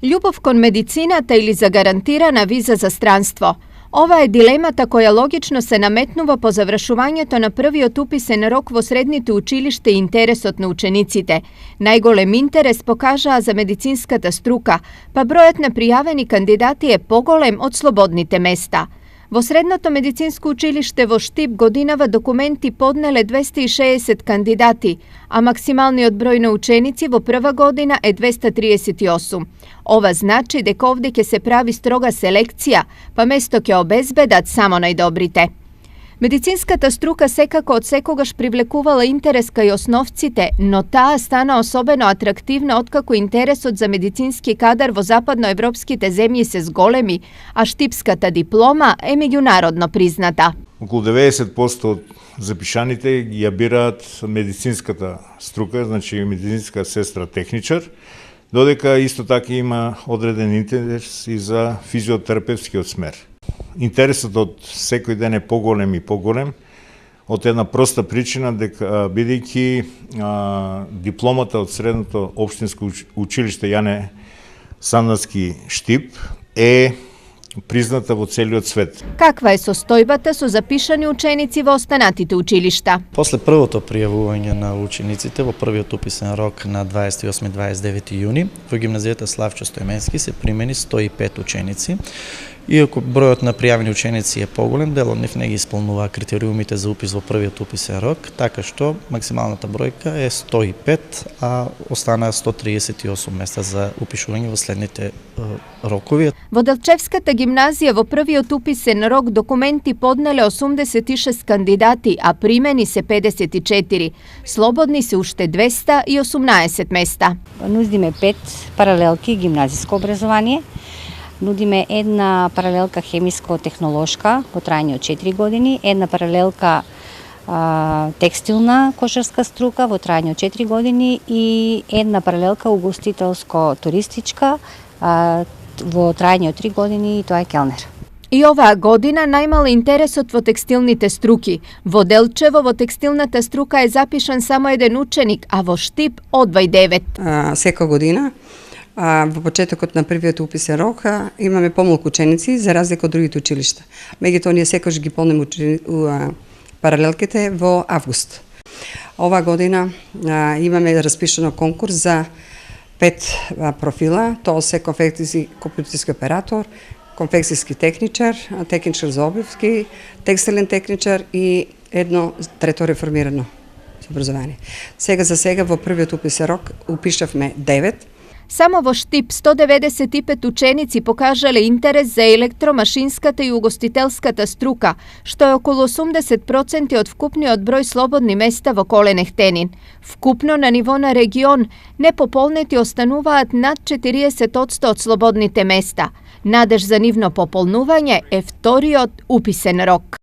Љубов кон медицината или загарантирана виза за странство? Ова е дилемата која логично се наметнува по завршувањето на првиот уписен рок во средните училиште и интересот на учениците. Најголем интерес покажаа за медицинската струка, па бројот на пријавени кандидати е поголем од слободните места. Во средното медицинско училиште во Штип годинава документи поднеле 260 кандидати, а максималниот број на ученици во прва година е 238. Ова значи дека овде ќе се прави строга селекција, па место ќе обезбедат само најдобрите. Медицинската струка секако од секогаш привлекувала интерес кај основците, но таа стана особено атрактивна откако интересот за медицински кадар во западноевропските земји се зголеми, а штипската диплома е меѓународно призната. Околу 90% од запишаните ја бираат медицинската струка, значи медицинска сестра техничар, додека исто така има одреден интерес и за физиотерапевскиот смер. Интересот од секој ден е поголем и поголем, од една проста причина дека бидејќи дипломата од средното општинско училиште Јане Сандовски Штип е призната во целиот свет. Каква е состојбата со запишани ученици во останатите училишта? После првото пријавување на учениците во првиот уписен рок на 28-29 јуни во гимназијата Славчо Стојменски се примени 105 ученици. Иако бројот на пријавени ученици е поголем, дел од нив не ги исполнуваа критериумите за упис во првиот уписен рок, така што максималната бројка е 105, а останаа 138 места за упишување во следните рокови. Во Делчевската гимназија во првиот уписен рок документи поднеле 86 кандидати, а примени се 54. Слободни се уште 218 места. Нудиме 5 паралелки гимназиско образование. Нудиме една паралелка хемиско-технолошка во трајање од 4 години, една паралелка текстилна кошарска струка во трајање од 4 години и една паралелка угостителско-туристичка во трајање од 3 години и тоа е келнер. И оваа година најмал интересот во текстилните струки. Во Делчево во текстилната струка е запишан само еден ученик, а во Штип одвај 9. Сека година во почетокот на првиот уписен рок имаме помалку ученици за разлика од другите училишта. Меѓутоа ние секогаш ги полнеме паралелките во август. Ова година имаме распишано конкурс за 5 профила, тоа се конфекцијски компјутерски оператор, конфекцијски техничар, техничар за обувки, текстилен техничар и едно трето реформирано образование. Сега за сега во првиот уписен рок упишавме 9. Само во Штип 195 ученици покажале интерес за електромашинската и угостителската струка, што е околу 80% од вкупниот број слободни места во Коленехтенин. Вкупно на ниво на регион непополнети остануваат над 40% од слободните места. Надеж за нивно пополнување е вториот уписен рок.